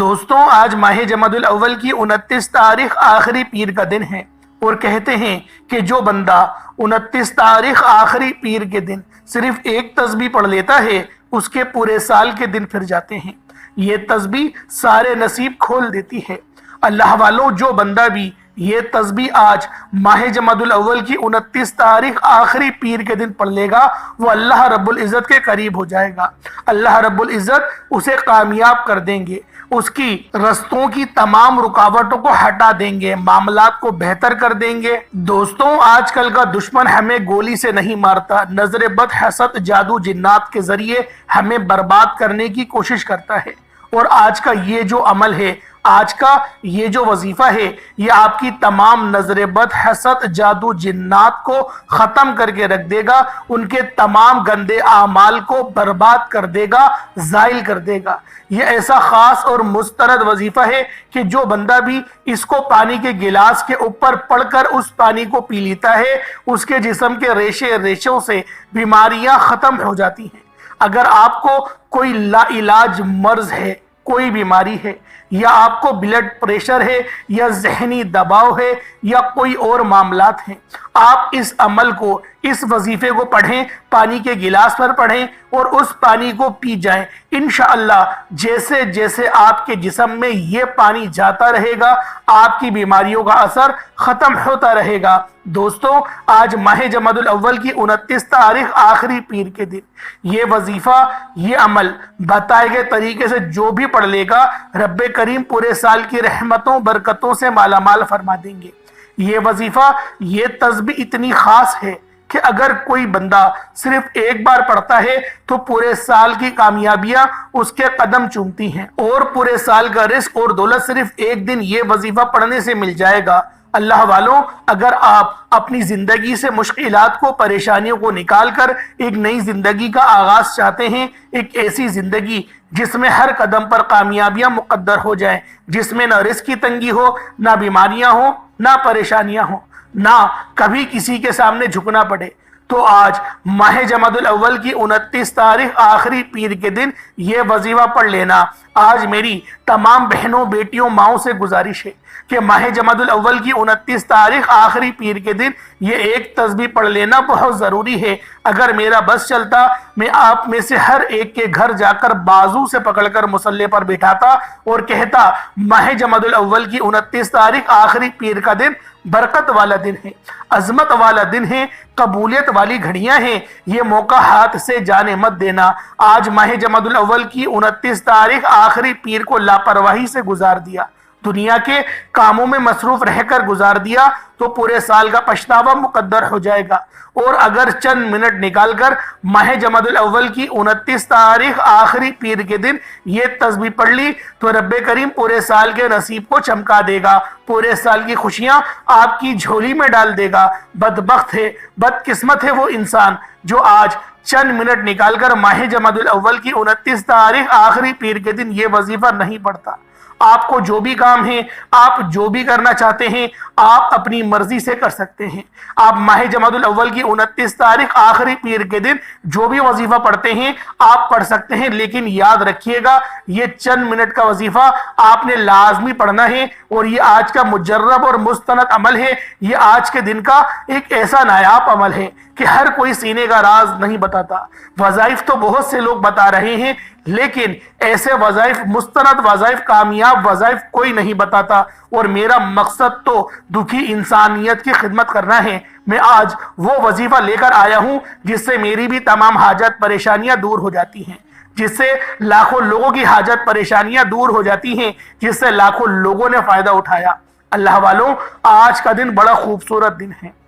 دوستوں آج ماہ جمادی الاول کی 29 تاریخ آخری پیر کا دن ہے، اور کہتے ہیں کہ جو بندہ 29 تاریخ آخری پیر کے دن صرف ایک تسبیح پڑھ لیتا ہے اس کے پورے سال کے دن پھر جاتے ہیں۔ یہ تسبیح سارے نصیب کھول دیتی ہے۔ اللہ والوں، جو بندہ بھی یہ تسبیح آج ماہ جمادی الاول کی 29 تاریخ آخری پیر کے دن پڑھ لے گا وہ اللہ رب العزت کے قریب ہو جائے گا۔ اللہ رب العزت اسے کامیاب کر دیں گے، اس کی رستوں کی تمام رکاوٹوں کو ہٹا دیں گے، معاملات کو بہتر کر دیں گے۔ دوستوں آج کل کا دشمن ہمیں گولی سے نہیں مارتا، نظر بد، حسد، جادو، جنات کے ذریعے ہمیں برباد کرنے کی کوشش کرتا ہے۔ اور آج کا یہ جو عمل ہے، آج کا یہ جو وظیفہ ہے، یہ آپ کی تمام نظر بد، حسد، جادو، جنات کو ختم کر کے رکھ دے گا، ان کے تمام گندے اعمال کو برباد کر دے گا، زائل کر دے گا۔ یہ ایسا خاص اور مسترد وظیفہ ہے کہ جو بندہ بھی اس کو پانی کے گلاس کے اوپر پڑھ کر اس پانی کو پی لیتا ہے، اس کے جسم کے ریشے ریشوں سے بیماریاں ختم ہو جاتی ہیں۔ اگر آپ کو کوئی لا علاج مرض ہے، کوئی بیماری ہے، یا آپ کو بلڈ پریشر ہے، یا ذہنی دباؤ ہے، یا کوئی اور معاملات ہیں، آپ اس عمل کو، اس وظیفے کو پڑھیں، پانی کے گلاس پر پڑھیں اور اس پانی کو پی جائیں۔ انشاءاللہ جیسے جیسے آپ کے جسم میں یہ پانی جاتا رہے گا، آپ کی بیماریوں کا اثر ختم ہوتا رہے گا۔ دوستوں آج ماہ جمادی الاول کی 29 تاریخ آخری پیر کے دن یہ وظیفہ، یہ عمل بتائے گئے طریقے سے جو بھی پڑھ لے گا، رب کریم پورے سال کی رحمتوں برکتوں سے مالا مال فرما دیں گے۔ یہ وظیفہ، یہ تسبیح اتنی خاص ہے کہ اگر کوئی بندہ صرف ایک بار پڑھتا ہے تو پورے سال کی کامیابیاں اس کے قدم چومتی ہیں، اور پورے سال کا رزق اور دولت صرف ایک دن یہ وظیفہ پڑھنے سے مل جائے گا۔ اللہ والوں، اگر آپ اپنی زندگی سے مشکلات کو، پریشانیوں کو نکال کر ایک نئی زندگی کا آغاز چاہتے ہیں، ایک ایسی زندگی جس میں ہر قدم پر کامیابیاں مقدر ہو جائیں، جس میں نہ رزق کی تنگی ہو، نہ بیماریاں ہوں، نہ پریشانیاں ہوں، نہ کبھی کسی کے سامنے جھکنا پڑے، تو آج ماہ جمادی الاول کی 29 تاریخ آخری پیر کے دن یہ وظیفہ پڑھ لینا۔ آج میری تمام بہنوں، بیٹیوں، ماؤں سے گزارش ہے کہ ماہ جمادی الاول کی 29 تاریخ آخری پیر کے دن یہ ایک تسبیح پڑھ لینا بہت ضروری ہے۔ اگر میرا بس چلتا، میں آپ میں سے ہر ایک کے گھر جا کر بازو سے پکڑ کر مصلی پر بٹھاتا اور کہتا ماہ جمادی الاول کی 29 تاریخ آخری پیر کا دن برکت والا دن ہے، عظمت والا دن ہے، قبولیت والی گھڑیاں ہیں، یہ موقع ہاتھ سے جانے مت دینا۔ آج ماہ جمادی الاول کی 29 تاریخ آخری پیر کو لاپرواہی سے گزار دیا، دنیا کے کاموں میں مصروف رہ کر گزار دیا تو پورے سال کا پچھتاوا مقدر ہو جائے گا۔ اور اگر چند منٹ نکال کر ماہ جمادی الاول کی 29 تاریخ آخری پیر کے دن یہ تسبیح پڑھ لی تو رب کریم پورے سال کے نصیب کو چمکا دے گا، پورے سال کی خوشیاں آپ کی جھولی میں ڈال دے گا۔ بدبخت ہے، بدقسمت ہے وہ انسان جو آج چند منٹ نکال کر ماہ جمادی الاول کی 29 تاریخ آخری پیر کے دن یہ وظیفہ نہیں پڑھتا۔ آپ کو جو بھی کام ہے، آپ جو بھی کرنا چاہتے ہیں، آپ اپنی مرضی سے کر سکتے ہیں۔ آپ ماہ جمادی الاول کی 29 تاریخ آخری پیر کے دن جو بھی وظیفہ پڑھتے ہیں آپ پڑھ سکتے ہیں، لیکن یاد رکھیے گا یہ چند منٹ کا وظیفہ آپ نے لازمی پڑھنا ہے، اور یہ آج کا مجرب اور مستند عمل ہے۔ یہ آج کے دن کا ایک ایسا نایاب عمل ہے کہ ہر کوئی سینے کا راز نہیں بتاتا۔ وظائف تو بہت سے لوگ بتا رہے ہیں، لیکن ایسے وظائف، مستند وظائف، کامیاب وظائف کوئی نہیں بتاتا، اور میرا مقصد تو دکھی انسانیت کی خدمت کرنا ہے۔ میں آج وہ وظیفہ لے کر آیا ہوں جس سے میری بھی تمام حاجت پریشانیاں دور ہو جاتی ہیں، جس سے لاکھوں لوگوں کی حاجت پریشانیاں دور ہو جاتی ہیں، جس سے لاکھوں لوگوں نے فائدہ اٹھایا۔ اللہ والوں، آج کا دن بڑا خوبصورت دن ہے،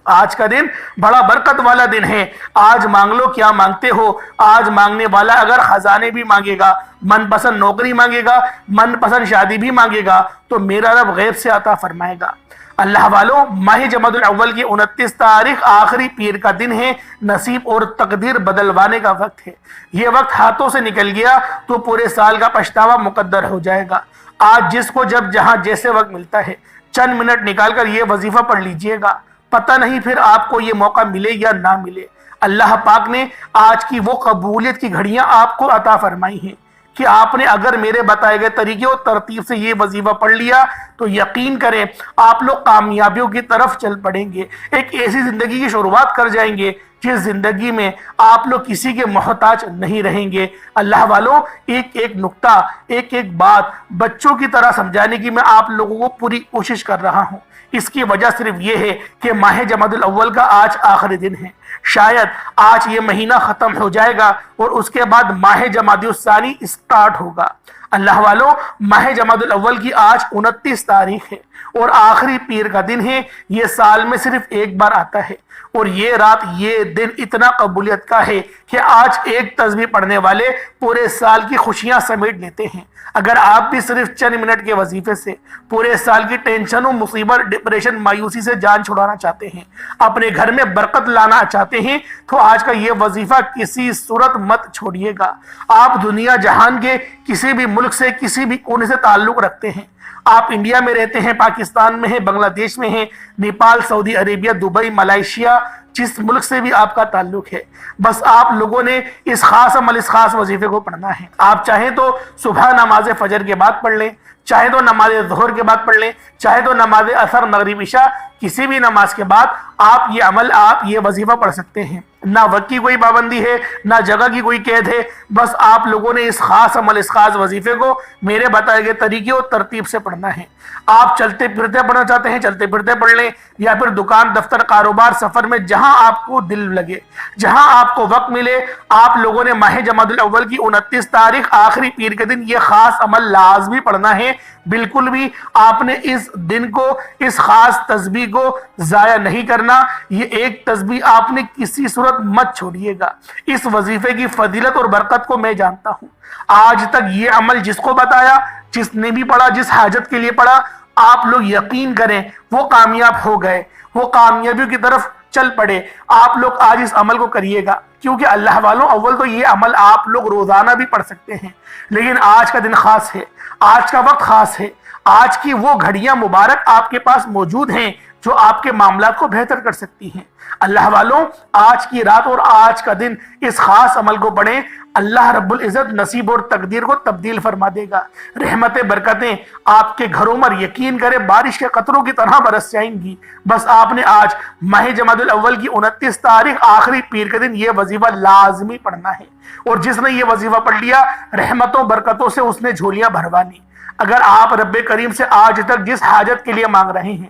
آج کا دن بڑا برکت والا دن ہے۔ آج مانگ لو کیا مانگتے ہو۔ آج مانگنے والا اگر خزانے بھی مانگے گا، من پسند نوکری مانگے گا، من پسند شادی بھی مانگے گا، تو میرا رب غیب سے عطا فرمائے گا۔ اللہ والوں، ماہ جمادی الاول کی 29 تاریخ آخری پیر کا دن ہے، نصیب اور تقدیر بدلوانے کا وقت ہے۔ یہ وقت ہاتھوں سے نکل گیا تو پورے سال کا پچھتاوا مقدر ہو جائے گا۔ آج جس کو جب جہاں جیسے وقت ملتا ہے چند منٹ نکال کر یہ وظیفہ پڑھ لیجئے گا، پتہ نہیں پھر آپ کو یہ موقع ملے یا نہ ملے۔ اللہ پاک نے آج کی وہ قبولیت کی گھڑیاں آپ کو عطا فرمائی ہیں کہ آپ نے اگر میرے بتائے گئے طریقے اور ترتیب سے یہ وظیفہ پڑھ لیا تو یقین کریں آپ لوگ کامیابیوں کی طرف چل پڑیں گے، ایک ایسی زندگی کی شروعات کر جائیں گے جس زندگی میں آپ لوگ کسی کے محتاج نہیں رہیں گے۔ اللہ والوں، ایک ایک نقطہ، ایک ایک بات بچوں کی طرح سمجھانے کی میں آپ لوگوں کو پوری کوشش کر رہا ہوں۔ اس کی وجہ صرف یہ ہے کہ ماہ جمادی الاول کا آج آخری دن ہے، شاید آج یہ مہینہ ختم ہو جائے گا اور اس کے بعد ماہ جمادی الثانی اسٹارٹ ہوگا۔ اللہ والوں، ماہ جمادی الاول کی آج 29 تاریخ ہے اور آخری پیر کا دن ہے۔ یہ سال میں صرف ایک بار آتا ہے اور یہ رات، یہ دن اتنا قبولیت کا ہے کہ آج ایک تسبیح پڑھنے والے پورے سال کی خوشیاں سمیٹ لیتے ہیں۔ اگر آپ بھی صرف چند منٹ کے وظیفے سے پورے سال کی ٹینشنوں، مصیبت، ڈپریشن، مایوسی سے جان چھڑانا چاہتے ہیں، اپنے گھر میں برکت لانا چاہتے ہیں، تو آج کا یہ وظیفہ کسی صورت مت چھوڑیے گا۔ آپ دنیا جہان کے کسی بھی ملک سے، کسی بھی کونے سے تعلق رکھتے ہیں، آپ انڈیا میں رہتے ہیں، پاکستان میں ہیں، بنگلہ دیش میں ہیں، نیپال، سعودی عربیہ، دبئی، ملائیشیا، جس ملک سے بھی آپ کا تعلق ہے، بس آپ لوگوں نے اس خاص عمل، اس خاص وظیفے کو پڑھنا ہے۔ آپ چاہیں تو صبح نماز فجر کے بعد پڑھ لیں، چاہے تو نماز ظہر کے بعد پڑھ لیں، چاہے تو نماز عصر، مغرب، عشاء، کسی بھی نماز کے بعد آپ یہ عمل، آپ یہ وظیفہ پڑھ سکتے ہیں۔ نہ وقت کی کوئی پابندی ہے، نہ جگہ کی کوئی قید ہے، بس آپ لوگوں نے اس خاص عمل، اس خاص وظیفے کو میرے بتائے گئے طریقے اور ترتیب سے پڑھنا ہے۔ آپ چلتے پھرتے پڑھنا چاہتے ہیں، چلتے پھرتے پڑھ لیں، یا پھر دکان، دفتر، کاروبار، سفر میں جہاں آپ کو دل لگے، جہاں آپ کو وقت ملے، آپ لوگوں نے ماہ جمادی الاول کی 29 تاریخ آخری پیر کے دن یہ خاص عمل لازمی پڑھنا ہے۔ بالکل بھی آپ نے اس دن کو، اس خاص تسبیح کو ضائع نہیں کرنا۔ یہ ایک تسبیح آپ نے کسی صورت مت چھوڑیے گا۔ اس وظیفے کی فضیلت اور برکت کو میں جانتا ہوں۔ آج تک یہ عمل جس کو بتایا، جس نے بھی پڑھا، جس حاجت کے لیے پڑھا، آپ لوگ یقین کریں وہ کامیاب ہو گئے، وہ کامیابیوں کی طرف چل پڑے۔ آپ لوگ آج اس عمل کو کریے گا، کیونکہ اللہ والوں، اول تو یہ عمل آپ لوگ روزانہ بھی پڑھ سکتے ہیں، لیکن آج کا دن خاص ہے، آج کا وقت خاص ہے، آج کی وہ گھڑیاں مبارک آپ کے پاس موجود ہیں جو آپ کے معاملات کو بہتر کر سکتی ہیں۔ اللہ والوں، آج کی رات اور آج کا دن اس خاص عمل کو پڑھیں، اللہ رب العزت نصیب اور تقدیر کو تبدیل فرما دے گا۔ رحمتیں، برکتیں آپ کے گھروں پر یقین کرے بارش کے قطروں کی طرح برس جائیں گی۔ بس آپ نے آج ماہ جمادی الاول کی 29 تاریخ آخری پیر کے دن یہ وظیفہ لازمی پڑھنا ہے، اور جس نے یہ وظیفہ پڑھ لیا، رحمتوں، برکتوں سے اس نے جھولیاں بھروانی۔ اگر آپ رب کریم سے آج تک جس حاجت کے لیے مانگ رہے ہیں،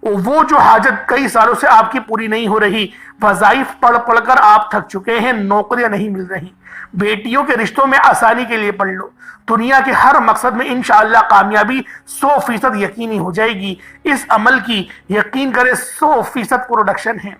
وہ جو حاجت کئی سالوں سے آپ کی پوری نہیں ہو رہی، وظائف پڑھ پڑھ کر آپ تھک چکے ہیں، نوکریاں نہیں مل رہی، بیٹیوں کے رشتوں میں آسانی کے لیے پڑھ لو، دنیا کے ہر مقصد میں انشاءاللہ کامیابی 100% یقینی ہو جائے گی۔ اس عمل کی یقین کرے 100% پروڈکشن ہے۔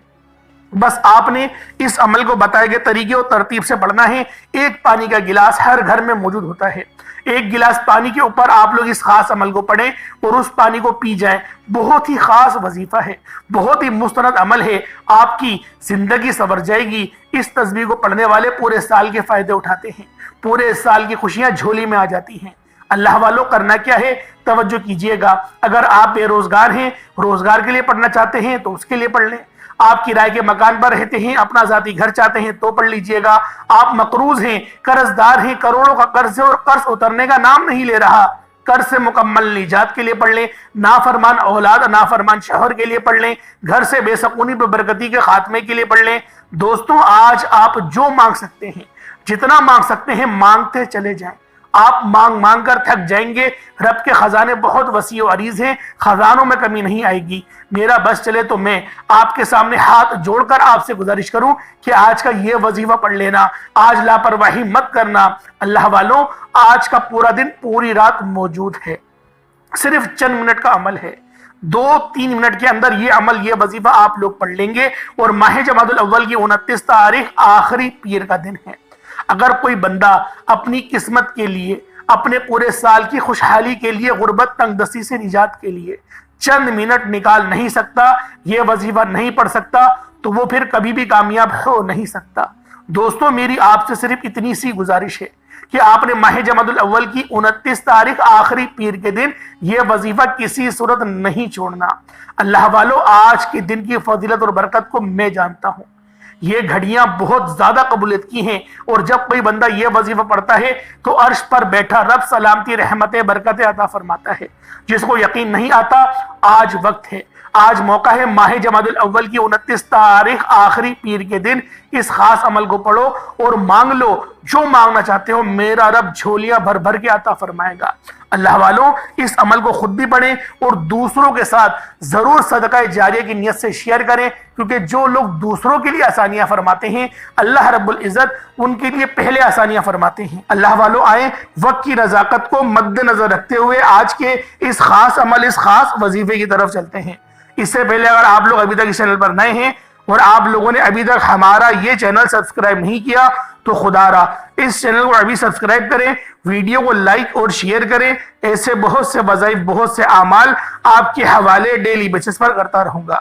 بس آپ نے اس عمل کو بتائے گئے طریقے اور ترتیب سے پڑھنا ہے۔ ایک پانی کا گلاس ہر گھر میں موجود ہوتا ہے، ایک گلاس پانی کے اوپر آپ لوگ اس خاص عمل کو پڑھیں اور اس پانی کو پی جائیں۔ بہت ہی خاص وظیفہ ہے، بہت ہی مستند عمل ہے، آپ کی زندگی سنور جائے گی۔ اس تسبیح کو پڑھنے والے پورے سال کے فائدے اٹھاتے ہیں، پورے سال کی خوشیاں جھولی میں آ جاتی ہیں۔ اللہ والوں، کرنا کیا ہے، توجہ کیجئے گا۔ اگر آپ بے روزگار ہیں، روزگار کے لیے پڑھنا چاہتے ہیں تو اس کے لیے پڑھ لیں۔ آپ کرائے کے مکان پر رہتے ہیں، اپنا ذاتی گھر چاہتے ہیں تو پڑھ لیجئے گا۔ آپ مقروض ہیں، قرض دار ہیں، کروڑوں کا قرض ہے اور قرض اترنے کا نام نہیں لے رہا، قرض سے مکمل نجات کے لیے پڑھ لیں۔ نافرمان اولاد، نافرمان شوہر کے لیے پڑھ لیں۔ گھر سے بے سکونی بے برکتی کے خاتمے کے لیے پڑھ لیں۔ دوستوں، آج آپ جو مانگ سکتے ہیں، جتنا مانگ سکتے ہیں، مانگتے چلے جائیں۔ آپ مانگ مانگ کر تھک جائیں گے۔ رب کے خزانے بہت وسیع و عریض ہیں، خزانوں میں کمی نہیں آئے گی۔ میرا بس چلے تو میں آپ کے سامنے ہاتھ جوڑ کر آپ سے گزارش کروں کہ آج کا یہ وظیفہ پڑھ لینا، آج لاپرواہی مت کرنا۔ اللہ والوں، آج کا پورا دن، پوری رات موجود ہے، صرف چند منٹ کا عمل ہے۔ 2-3 منٹ کے اندر یہ عمل، یہ وظیفہ آپ لوگ پڑھ لیں گے، اور ماہ جمادی الاول کی 29 تاریخ آخری پیر کا دن ہے۔ اگر کوئی بندہ اپنی قسمت کے لیے، اپنے پورے سال کی خوشحالی کے لیے، غربت، تنگ دستی سے نجات کے لیے چند منٹ نکال نہیں سکتا، یہ وظیفہ نہیں پڑھ سکتا، تو وہ پھر کبھی بھی کامیاب ہو نہیں سکتا۔ دوستوں، میری آپ سے صرف اتنی سی گزارش ہے کہ آپ نے ماہ جمادی الاول کی 29 تاریخ آخری پیر کے دن یہ وظیفہ کسی صورت نہیں چھوڑنا۔ اللہ والو، آج کے دن کی فضیلت اور برکت کو میں جانتا ہوں، یہ گھڑیاں بہت زیادہ قبولیت کی ہیں، اور جب کوئی بندہ یہ وظیفہ پڑھتا ہے تو عرش پر بیٹھا رب سلامتی رحمت برکت عطا فرماتا ہے۔ جس کو یقین نہیں آتا، آج وقت ہے، آج موقع ہے، ماہ جمادی الاول کی 29 تاریخ آخری پیر کے دن اس خاص عمل کو پڑھو اور مانگ لو جو مانگنا چاہتے ہو، میرا رب جھولیاں بھر بھر کے عطا فرمائے گا۔ اللہ والوں، اس عمل کو خود بھی پڑھیں اور دوسروں کے ساتھ ضرور صدقہ جاریہ کی نیت سے شیئر کریں، کیونکہ جو لوگ دوسروں کے لیے آسانیاں فرماتے ہیں، اللہ رب العزت ان کے لیے پہلے آسانیاں فرماتے ہیں۔ اللہ والوں، آئیں وقت کی نزاکت کو مد نظر رکھتے ہوئے آج کے اس خاص عمل، اس خاص وظیفے کی طرف چلتے ہیں۔ اس سے پہلے اگر آپ لوگ ابھی تک اس چینل پر نئے ہیں اور آپ لوگوں نے ابھی تک ہمارا یہ چینل سبسکرائب نہیں کیا تو خدا را اس چینل کو ابھی سبسکرائب کریں، ویڈیو کو لائک اور شیئر کریں۔ ایسے بہت سے وظائف، بہت سے اعمال آپ کے حوالے ڈیلی بیسس پر کرتا رہوں گا۔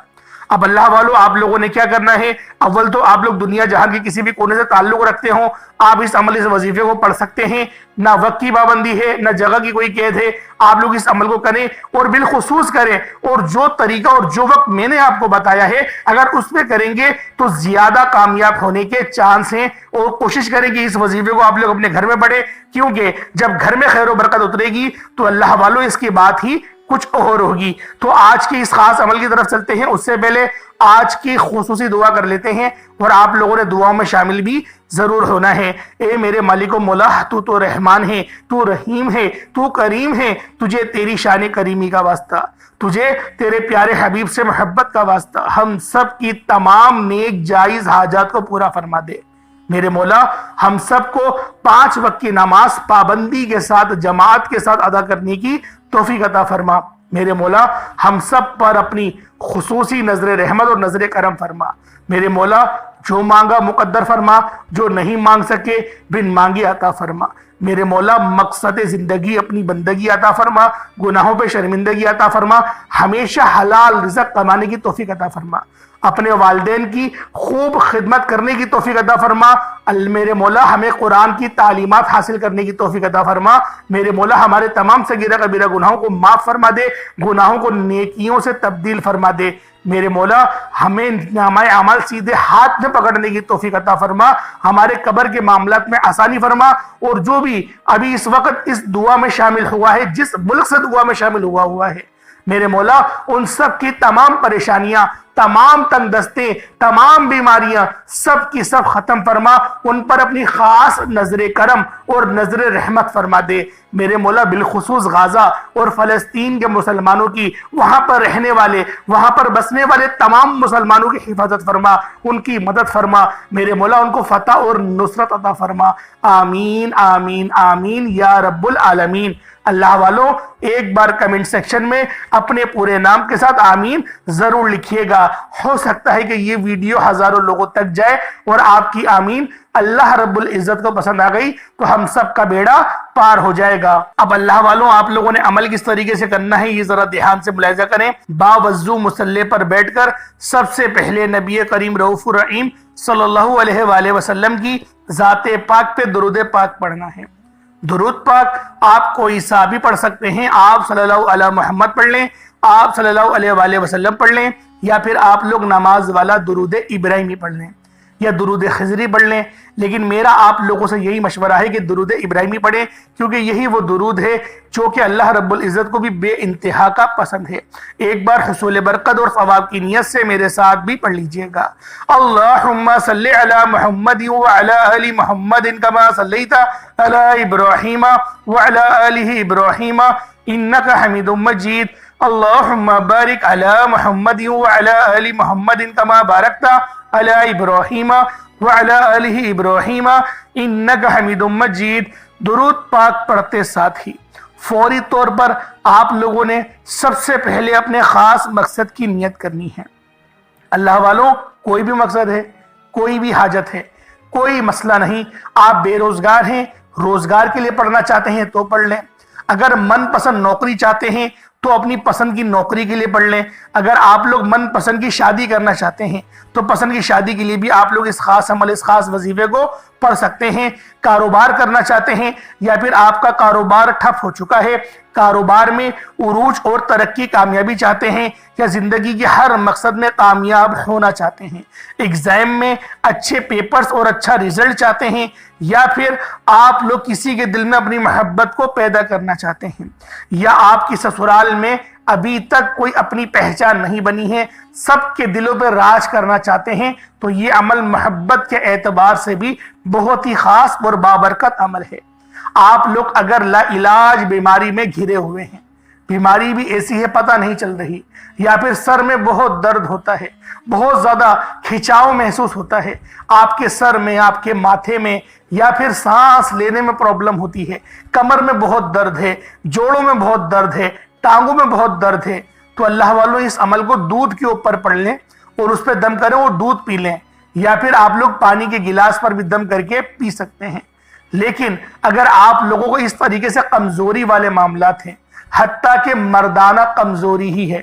اب اللہ والوں، آپ لوگوں نے کیا کرنا ہے؟ اول تو آپ لوگ دنیا جہان کے کسی بھی کونے سے تعلق رکھتے ہوں، آپ اس عمل، اس وظیفے کو پڑھ سکتے ہیں۔ نہ وقت کی پابندی ہے، نہ جگہ کی کوئی قید ہے، آپ لوگ اس عمل کو کریں اور بالخصوص کریں، اور جو طریقہ اور جو وقت میں نے آپ کو بتایا ہے اگر اس میں کریں گے تو زیادہ کامیاب ہونے کے چانس ہیں۔ اور کوشش کریں کہ اس وظیفے کو آپ لوگ اپنے گھر میں پڑھیں، کیونکہ جب گھر میں خیر و برکت اترے گی تو اللہ والوں اس کی بات ہی کچھ اور ہوگی۔ تو آج کی اس خاص عمل کی طرف چلتے ہیں، اس سے پہلے آج کی خصوصی دعا کر لیتے ہیں، اور آپ لوگوں نے دعاؤں میں شامل بھی ضرور ہونا ہے۔ اے میرے مالک و مولا، تو رحمان ہے، تو رحیم ہے، تو کریم ہے، تجھے تیری شان کریمی کا واسطہ، تجھے تیرے پیارے حبیب سے محبت کا واسطہ، ہم سب کی تمام نیک جائز حاجات کو پورا فرما دے۔ میرے مولا، ہم سب کو 5 وقت کی نماز پابندی کے ساتھ، جماعت کے ساتھ ادا کرنے کی توفیق عطا فرما۔ میرے مولا، ہم سب پر اپنی خصوصی نظر رحمت اور نظر کرم فرما۔ میرے مولا، جو مانگا مقدر فرما، جو نہیں مانگ سکے بن مانگی عطا فرما۔ میرے مولا، مقصد زندگی اپنی بندگی عطا فرما، گناہوں پہ شرمندگی عطا فرما، ہمیشہ حلال رزق کمانے کی توفیق عطا فرما، اپنے والدین کی خوب خدمت کرنے کی توفیق عطا فرما۔ میرے مولا، ہمیں قرآن کی تعلیمات حاصل کرنے کی توفیق عطا فرما۔ میرے مولا، ہمارے تمام صغیرہ کبیرہ گناہوں کو معاف فرما دے، گناہوں کو نیکیوں سے تبدیل فرما دے۔ میرے مولا، ہمیں نامہ اعمال سیدھے ہاتھ میں پکڑنے کی توفیق عطا فرما، ہمارے قبر کے معاملات میں آسانی فرما، اور جو بھی ابھی اس وقت اس دعا میں شامل ہوا ہے، جس ملک سے دعا میں شامل ہوا ہے، میرے مولا، ان سب کی تمام پریشانیاں، تمام تنگ دستے، تمام بیماریاں سب کی سب ختم فرما، ان پر اپنی خاص نظر کرم اور نظر رحمت فرما دے۔ میرے مولا، بالخصوص غزہ اور فلسطین کے مسلمانوں کی، وہاں پر رہنے والے، وہاں پر بسنے والے تمام مسلمانوں کی حفاظت فرما، ان کی مدد فرما۔ میرے مولا، ان کو فتح اور نصرت عطا فرما۔ آمین آمین آمین یا رب العالمین۔ اللہ والوں، ایک بار کمنٹ سیکشن میں اپنے پورے نام کے ساتھ آمین ضرور لکھیے گا۔ ہو سکتا ہے کہ یہ ویڈیو ہزاروں لوگوں تک جائے اور آپ کی آمین اللہ رب العزت کو پسند آ گئی تو ہم سب کا بیڑا پار ہو جائے گا۔ اب اللہ والوں، آپ لوگوں نے عمل کس طریقے سے کرنا ہے یہ ذرا دھیان سے ملاحظہ کریں۔ باوضو مصلی پر بیٹھ کر سب سے پہلے نبی کریم رؤوف الرحیم صلی اللہ علیہ وآلہ وسلم کی ذات پاک پہ درود پاک پڑھنا ہے۔ درود پاک آپ کوئی سا بھی پڑھ سکتے ہیں، آپ صلی اللہ علیہ محمد پڑھ لیں، آپ صلی اللہ علیہ وآلہ وسلم پڑھ لیں، یا پھر آپ لوگ نماز والا درود ابراہیمی پڑھ لیں یا درود خضری پڑھ لیں۔ لیکن میرا آپ لوگوں سے یہی مشورہ ہے کہ درود ابراہیمی پڑھیں، کیونکہ یہی وہ درود ہے جو کہ اللہ رب العزت کو بھی بے انتہا کا پسند ہے۔ ایک بار حصول برکت اور ثواب کی نیت سے میرے ساتھ بھی پڑھ لیجئے گا۔ اللہم صلی علی محمد وعلی آل محمد کما صلیت علی ابراہیم وعلی آل ابراہیم انکا حمید مجید۔ اللہم بارک علی محمد وعلی آل محمد کما بارکت علی ابراہیم وعلی آل ابراہیم انکا حمید مجید۔ درود پاک پڑھتے ساتھ ہی فوری طور پر آپ لوگوں نے سب سے پہلے اپنے خاص مقصد کی نیت کرنی ہے۔ اللہ والوں، کوئی بھی مقصد ہے، کوئی بھی حاجت ہے، کوئی مسئلہ نہیں۔ آپ بے روزگار ہیں، روزگار کے لیے پڑھنا چاہتے ہیں تو پڑھ لیں۔ اگر من پسند نوکری چاہتے ہیں تو اپنی پسند کی نوکری کے لیے پڑھ لیں۔ اگر آپ لوگ من پسند کی شادی کرنا چاہتے ہیں تو پسند کی شادی کے لیے بھی آپ لوگ اس خاص عمل، اس خاص وظیفے کو پڑھ سکتے ہیں۔ کاروبار کرنا چاہتے ہیں یا پھر آپ کا کاروبار ٹھپ ہو چکا ہے، کاروبار میں عروج اور ترقی کامیابی چاہتے ہیں یا زندگی کے ہر مقصد میں کامیاب ہونا چاہتے ہیں؟ ایگزام میں اچھے پیپرز اور اچھا رزلٹ چاہتے ہیں یا پھر آپ لوگ کسی کے دل میں اپنی محبت کو پیدا کرنا چاہتے ہیں یا آپ کی سسرال میں ابھی تک کوئی اپنی پہچان نہیں بنی ہے، سب کے دلوں پہ راج کرنا چاہتے ہیں؟ تو یہ عمل محبت کے اعتبار سے بھی بہت ہی خاص اور بابرکت عمل ہے۔ آپ لوگ اگر لا علاج بیماری میں گھرے ہوئے ہیں، بیماری بھی ایسی ہے پتہ نہیں چل رہی، یا پھر سر میں بہت درد ہوتا ہے، بہت زیادہ کھچاؤ محسوس ہوتا ہے آپ کے سر میں، آپ کے ماتھے میں، یا پھر سانس لینے میں پرابلم ہوتی ہے، کمر میں بہت درد ہے، جوڑوں میں بہت درد ہے، ٹانگوں میں بہت درد ہے، تو اللہ والوں اس عمل کو دودھ کے اوپر پڑھ لیں اور اس پہ دم کریں اور دودھ پی لیں، یا پھر آپ لوگ پانی کے گلاس پر بھی دم کر کے پی سکتے ہیں۔ لیکن اگر آپ لوگوں کو اس طریقے سے کمزوری والے معاملات ہیں، حتیٰ کہ مردانہ کمزوری ہی ہے،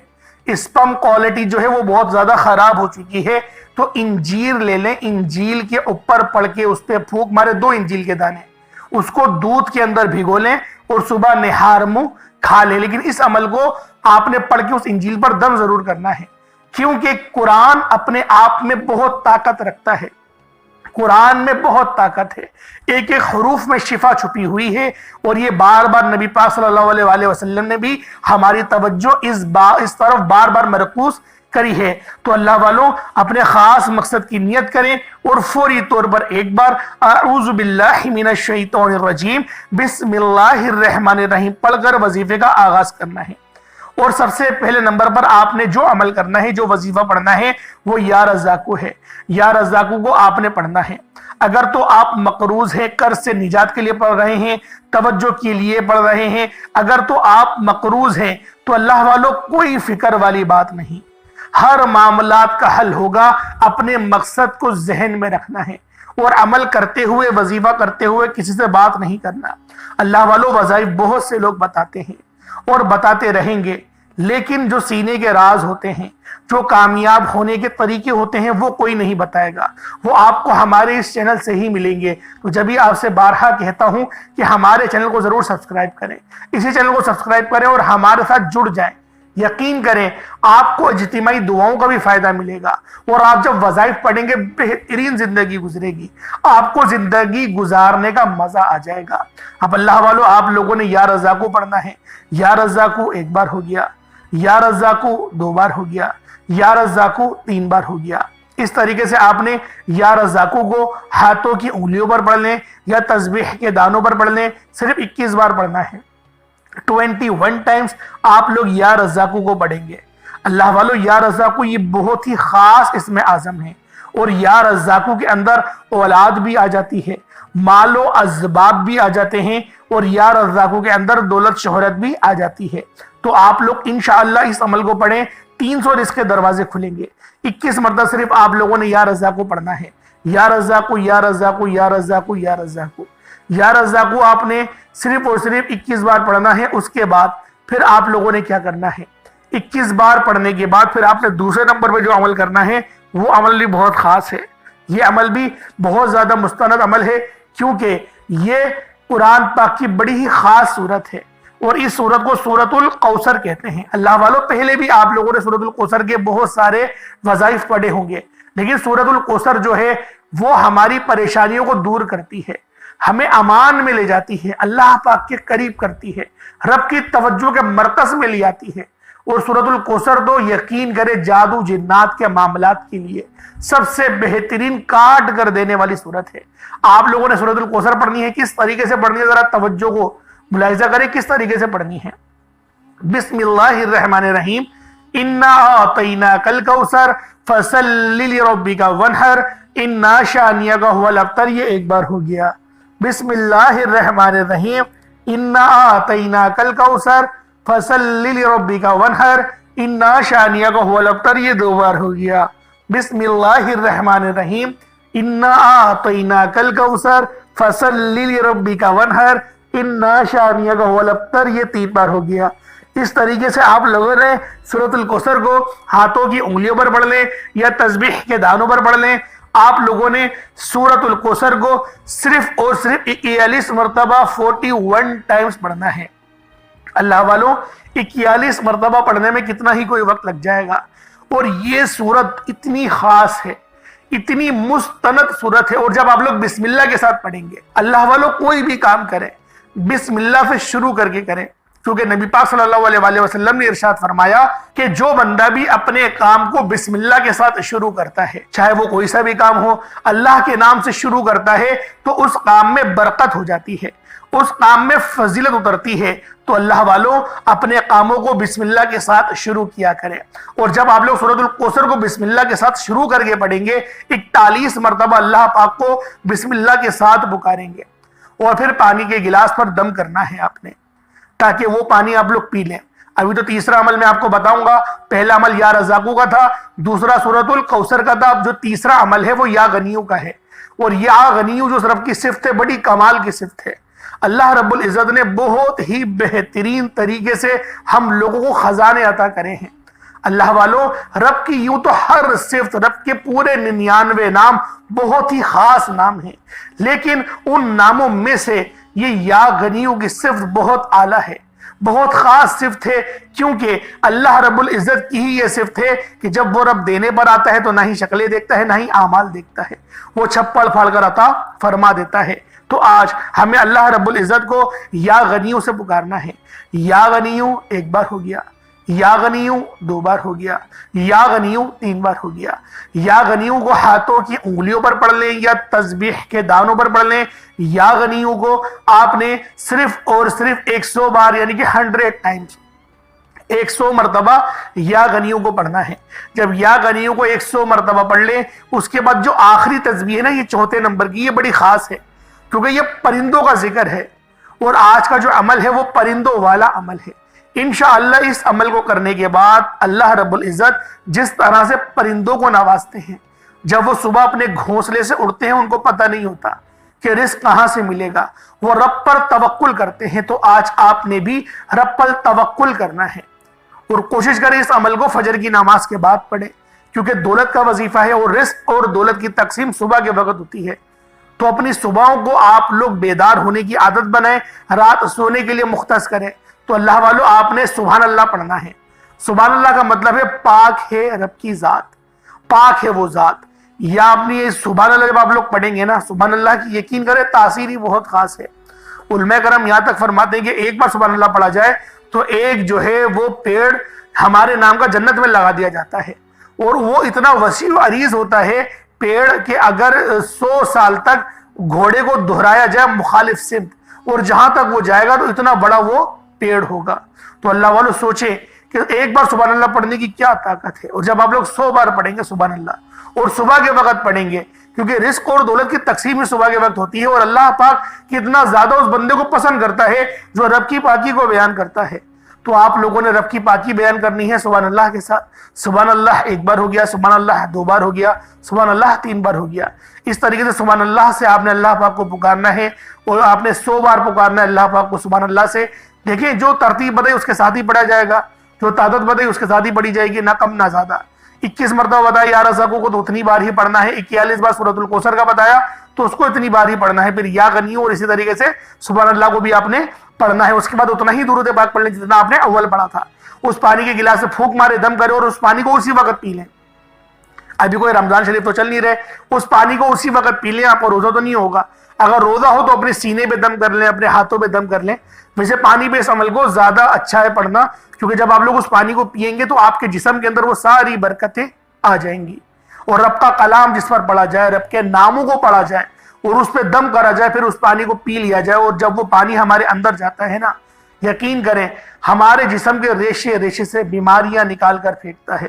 اسپم کوالٹی جو ہے وہ بہت زیادہ خراب ہو چکی ہے، تو انجیر لے لیں، انجیل کے اوپر پڑھ کے اس پہ پھونک مارے 2 انجیل کے دانے، اس کو دودھ کے اندر بھگو لیں اور صبح نہار منہ کھا لیں۔ لیکن اس عمل کو آپ نے پڑھ کے اس انجیل پر دم ضرور کرنا ہے، کیونکہ قرآن اپنے آپ میں بہت طاقت رکھتا ہے، قرآن میں بہت طاقت ہے، ایک ایک حروف میں شفا چھپی ہوئی ہے، اور یہ بار بار نبی پاک صلی اللہ علیہ وآلہ وسلم نے بھی ہماری توجہ اس طرف بار بار مرکوز کری ہے۔ تو اللہ والوں اپنے خاص مقصد کی نیت کریں اور فوری طور پر ایک بار اعوذ باللہ من الشیطان الرجیم بسم اللہ الرحمن الرحیم پڑھ کر وظیفے کا آغاز کرنا ہے۔ اور سب سے پہلے نمبر پر آپ نے جو عمل کرنا ہے، جو وظیفہ پڑھنا ہے، وہ یا رزاقو ہے۔ یا رزاقو کو آپ نے پڑھنا ہے۔ اگر تو آپ مقروض ہیں، قرض سے نجات کے لیے پڑھ رہے ہیں، توجہ کے لیے پڑھ رہے ہیں، اگر تو آپ مقروض ہیں تو اللہ والوں کوئی فکر والی بات نہیں، ہر معاملات کا حل ہوگا۔ اپنے مقصد کو ذہن میں رکھنا ہے اور عمل کرتے ہوئے، وظیفہ کرتے ہوئے کسی سے بات نہیں کرنا۔ اللہ والوں وظائف بہت سے لوگ بتاتے ہیں اور بتاتے رہیں گے، لیکن جو سینے کے راز ہوتے ہیں، جو کامیاب ہونے کے طریقے ہوتے ہیں، وہ کوئی نہیں بتائے گا، وہ آپ کو ہمارے اس چینل سے ہی ملیں گے۔ تو جب ہی آپ سے بارہا کہتا ہوں کہ ہمارے چینل کو ضرور سبسکرائب کریں، اسی چینل کو سبسکرائب کریں اور ہمارے ساتھ جڑ جائیں۔ یقین کریں آپ کو اجتماعی دعاؤں کا بھی فائدہ ملے گا، اور آپ جب وظائف پڑھیں گے بہترین زندگی گزرے گی، آپ کو زندگی گزارنے کا مزہ آ جائے گا۔ اب اللہ والوں آپ لوگوں نے یا رزاقو پڑھنا ہے۔ یا رزاقو 1 بار ہو گیا، یا رزاقو 2 بار ہو گیا، یا رزاقو 3 بار ہو گیا۔ اس طریقے سے آپ نے یا رزاقو کو ہاتھوں کی انگلیوں پر پڑھ لیں یا تسبیح کے دانوں پر پڑھ لیں، صرف 21 بار پڑھنا ہے۔ 21 ٹائمز آپ لوگ یا رزاقو کو پڑھیں گے۔ اللہ والو یا رزاقو یہ بہت ہی خاص اسم اعظم ہے، اور یا رزاقو کے اندر اولاد بھی آ جاتی ہے، مال و اسباب بھی آ جاتے ہیں، اور یا رزاقو کے اندر دولت شہرت بھی آ جاتی ہے۔ تو آپ لوگ انشاءاللہ اس عمل کو پڑھیں، 300 رزق کے دروازے کھلیں گے۔ 21 مرتبہ صرف آپ لوگوں نے یا رزاقو پڑھنا ہے۔ یا رزاقو، یا رزاقو، یا رزاقو، یا رزاقو۔ یا رزاقو آپ نے صرف اور صرف 21 بار پڑھنا ہے۔ اس کے بعد پھر آپ لوگوں نے کیا کرنا ہے، 21 بار پڑھنے کے بعد پھر آپ نے دوسرے نمبر پہ جو عمل کرنا ہے، وہ عمل بھی بہت خاص ہے۔ یہ عمل بھی بہت زیادہ مستند عمل ہے، کیونکہ یہ قرآن پاک کی بڑی ہی خاص صورت ہے، اور اس صورت کو سورۃ الکوثر کہتے ہیں۔ اللہ والوں پہلے بھی آپ لوگوں نے سورۃ الکوثر کے بہت سارے وظائف پڑھے ہوں گے، لیکن سورۃ الکوثر جو ہے وہ ہماری پریشانیوں کو دور کرتی ہے، ہمیں امان میں لے جاتی ہے، اللہ پاک کے قریب کرتی ہے، رب کی توجہ کے مرکز میں لے آتی ہے۔ اور سورۃ الکوثر تو یقین کرے جادو جنات کے معاملات کے لیے سب سے بہترین کاٹ کر دینے والی صورت ہے۔ آپ لوگوں نے سورۃ الکوثر پڑھنی ہے، کس طریقے سے پڑھنی ہے ذرا توجہ کو ملاحظہ کریں، کس طریقے سے پڑھنی ہے۔ بسم اللہ الرحمن الرحیم، انا اعطیناک الکوثر فصلی لربک وانحر انا شانئک هو الابتر۔ یہ 1 بار ہو گیا۔ بسم اللہ الرحمن الرحیم، انا اعطیناک الکوثر فصلی لربک وانحر انا شانئک هو الابتر۔ یہ 2 بار ہو گیا۔ بسم اللہ الرحمن الرحیم، انا اعطیناک الکوثر فصلی لربک وانحر انا شانئک هو الابتر۔ یہ 3 بار ہو گیا۔ اس طریقے سے آپ لوگوں نے سورۃ الکوثر کو ہاتھوں کی انگلیوں پر پڑھ لیں یا تسبیح کے دانوں پر پڑھ لیں۔ آپ لوگوں نے سورۃ الکوثر کو صرف اور صرف 41 مرتبہ 41 ٹائمز پڑھنا ہے۔ اللہ والوں 41 مرتبہ پڑھنے میں کتنا ہی کوئی وقت لگ جائے گا، اور یہ سورت اتنی خاص ہے، اتنی مستند سورت ہے۔ اور جب آپ لوگ بسم اللہ کے ساتھ پڑھیں گے، اللہ والوں کوئی بھی کام کریں بسم اللہ سے شروع کر کے کریں، کیونکہ نبی پاک صلی اللہ علیہ وآلہ وسلم نے ارشاد فرمایا کہ جو بندہ بھی اپنے کام کو بسم اللہ کے ساتھ شروع کرتا ہے، چاہے وہ کوئی سا بھی کام ہو، اللہ کے نام سے شروع کرتا ہے تو اس کام میں برکت ہو جاتی ہے، اس کام میں فضیلت اترتی ہے۔ تو اللہ والوں اپنے کاموں کو بسم اللہ کے ساتھ شروع کیا کریں، اور جب آپ لوگ سورۃ الکوثر کو بسم اللہ کے ساتھ شروع کر کے پڑھیں گے 41 مرتبہ اللہ پاک کو بسم اللہ کے ساتھ پکاریں گے، اور پھر پانی کے گلاس پر دم کرنا ہے آپ نے، تاکہ وہ پانی آپ لوگ پی لیں۔ ابھی تو تیسرا عمل میں آپ کو بتاؤں گا، پہلا عمل یا رزاقوں کا تھا، دوسرا سورۃ الکوثر کا تھا، اب جو تیسرا عمل ہے وہ یا غنیوں کا ہے۔ اور یا غنیوں جو رب کی صفت ہے، بڑی کمال کی صفت ہے۔ اللہ رب العزت نے بہت ہی بہترین طریقے سے ہم لوگوں کو خزانے عطا کرے ہیں۔ اللہ والوں رب کی یوں تو ہر صفت، رب کے پورے 99 نام بہت ہی خاص نام ہیں، لیکن ان ناموں میں سے یہ یا غنیوں کی صفت بہت اعلیٰ ہے، بہت خاص صفت ہے، کیونکہ اللہ رب العزت کی ہی یہ صفت ہے کہ جب وہ رب دینے پر آتا ہے تو نہ ہی شکلیں دیکھتا ہے، نہ ہی اعمال دیکھتا ہے، وہ چھپڑ پھاڑ کر عطا فرما دیتا ہے۔ تو آج ہمیں اللہ رب العزت کو یا غنیوں سے پکارنا ہے۔ یا غنیوں ایک بار ہو گیا، یا غنیوں 2 بار ہو گیا، یا غنیوں 3 بار ہو گیا۔ یا غنیوں کو ہاتھوں کی انگلیوں پر پڑھ لیں یا تسبیح کے دانوں پر پڑھ لیں۔ یا غنیوں کو آپ نے صرف اور صرف 100 بار یعنی کہ 100 ٹائمز 100 مرتبہ یا غنیوں کو پڑھنا ہے۔ جب یا غنیوں کو 100 مرتبہ پڑھ لیں، اس کے بعد جو آخری تسبیح ہے نا، یہ 4تھے نمبر کی، یہ بڑی خاص ہے، کیونکہ یہ پرندوں کا ذکر ہے، اور آج کا جو عمل ہے وہ پرندوں والا عمل ہے۔ انشاءاللہ اس عمل کو کرنے کے بعد اللہ رب العزت جس طرح سے پرندوں کو نوازتے ہیں، جب وہ صبح اپنے گھونسلے سے اڑتے ہیں ان کو پتہ نہیں ہوتا کہ رزق کہاں سے ملے گا، وہ رب پر توکل کرتے ہیں۔ تو آج آپ نے بھی رب پر توکل کرنا ہے، اور کوشش کریں اس عمل کو فجر کی نماز کے بعد پڑھیں، کیونکہ دولت کا وظیفہ ہے، اور رزق اور دولت کی تقسیم صبح کے وقت ہوتی ہے۔ تو اپنی صبحوں کو آپ لوگ بیدار ہونے کی عادت بنائیں، رات سونے کے لیے مختص کریں۔ تو اللہ والوں آپ نے سبحان اللہ پڑھنا ہے۔ سبحان اللہ کا مطلب ہے پاک ہے رب کی ذات، پاک ہے وہ ذات۔ یا اپنی یہ سبحان اللہ جب آپ لوگ پڑھیں گے نا، سبحان اللہ کی یقین کریں تاثیر ہی بہت خاص ہے۔ علماء کرام یہاں تک فرماتے ہیں کہ ایک بار سبحان اللہ پڑھا جائے تو ایک جو ہے وہ پیڑ ہمارے نام کا جنت میں لگا دیا جاتا ہے، اور وہ اتنا وسیع و عریض ہوتا ہے پیڑ کہ اگر 100 سال تک گھوڑے کو دہرایا جائے مخالف سمت، اور جہاں تک وہ جائے گا تو اتنا بڑا وہ پیڑ ہوگا۔ تو اللہ والوں سوچیں کہ ایک بار سبحان اللہ پڑھنے کی کیا طاقت ہے، اور جب آپ لوگ 100 بار پڑھیں گے سبحان اللہ، اور صبح کے وقت پڑھیں گے، کیونکہ رزق اور دولت کی تقسیم صبح کے وقت ہوتی ہے، اور اللہ پاک کتنا زیادہ اس بندے کو پسند کرتا ہے جو رب کی پاکی کو بیان کرتا ہے۔ تو آپ لوگوں نے رب کی پاکی بیان کرنی ہے سبحان اللہ کے ساتھ۔ سبحان اللہ 1 بار ہو گیا، سبحان اللہ 2 بار ہو گیا، سبحان اللہ 3 بار ہو گیا۔ اس طریقے سے سبحان اللہ سے آپ نے اللہ پاک کو پکارنا ہے، اور آپ نے 100 بار پکارنا ہے اللہ پاک کو سبحان اللہ سے۔ دیکھیں جو ترتیب بتائی اس کے ساتھ ہی پڑھا جائے گا، جو تعداد بتائی اس کے ساتھ ہی پڑھی جائے گی، نہ کم نہ زیادہ۔ 21 مرتبہ بتایا یا رزاقوں کو تو اتنی بار ہی پڑھنا ہے، 41 بار سورۃ الکوثر کا بتایا تو اس کو اتنی بار ہی پڑھنا ہے، پھر یا غنیوں اور اسی طریقے سے سبحان اللہ کو بھی آپ نے پڑھنا ہے۔ اس کے بعد اتنا ہی درود پاک پڑھ لیں جتنا آپ نے اول پڑھا تھا۔ اس پانی کے گلاس سے پھونک مارے، دم کرے، اور اس پانی کو اسی وقت پی لیں۔ ابھی کوئی رمضان شریف تو چل نہیں رہے، اس پانی کو اسی وقت پی لیں۔ آپ کو روزہ تو نہیں ہوگا، اگر روزہ ہو تو اپنے سینے پہ دم کر لیں، اپنے ہاتھوں پہ دم کر لیں۔ ویسے پانی پہ اس عمل کو زیادہ اچھا ہے پڑھنا، کیونکہ جب آپ لوگ اس پانی کو پیئیں گے تو آپ کے جسم کے اندر وہ ساری برکتیں آ جائیں گی، اور رب کا کلام جس پر پڑھا جائے، رب کے ناموں کو پڑھا جائے اور اس پہ دم کرا جائے، پھر اس پانی کو پی لیا جائے، اور جب وہ پانی ہمارے اندر جاتا ہے نا، یقین کریں ہمارے جسم کے ریشے ریشے سے بیماریاں نکال کر پھینکتا ہے۔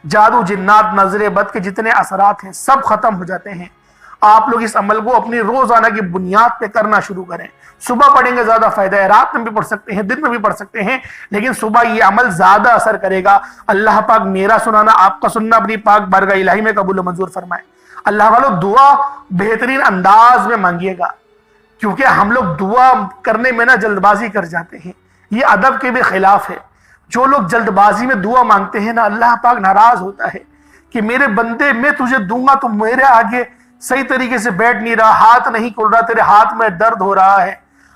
جادو، جنات، نظر بد کے جتنے اثرات ہیں سب ختم ہو جاتے ہیں۔ آپ لوگ اس عمل کو اپنی روزانہ کی بنیاد پہ کرنا شروع کریں۔ صبح پڑھیں گے زیادہ فائدہ ہے، رات میں بھی پڑھ سکتے ہیں، دن میں بھی پڑھ سکتے ہیں، لیکن صبح یہ عمل زیادہ اثر کرے گا۔ اللہ پاک میرا سنانا، آپ کا سننا اپنی پاک بارگاہ الہی میں قبول و منظور فرمائے۔ اللہ والوں دعا بہترین انداز میں مانگیے گا، کیونکہ ہم لوگ دعا کرنے میں نا جلد بازی کر جاتے ہیں، یہ ادب کے بھی خلاف ہے۔ جو لوگ جلد بازی میں دعا مانگتے ہیں نا، اللہ پاک ناراض ہوتا ہے کہ میرے بندے میں تجھے دوں گا، تو میرے آگے صحیح طریقے سے بیٹھ نہیں رہا، ہاتھ نہیں کھل رہا، تیرے ہاتھ میں درد ہو رہا ہے،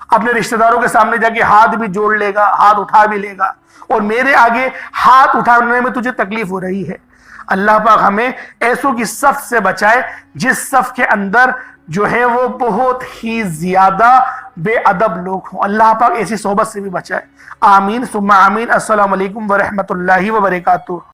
اپنے رشتہ داروں کے سامنے جا کے ہاتھ بھی جوڑ لے گا، ہاتھ اٹھا بھی لے گا، اور میرے آگے ہاتھ اٹھانے میں تجھے تکلیف ہو رہی ہے۔ اللہ پاک ہمیں ایسوں کی صف سے بچائے جس صف کے اندر جو ہے وہ بہت ہی زیادہ بے ادب لوگ ہوں۔ اللہ پاک ایسی صحبت سے بھی بچائے۔ آمین ثم آمین۔ السلام علیکم ورحمۃ اللہ وبرکاتہ۔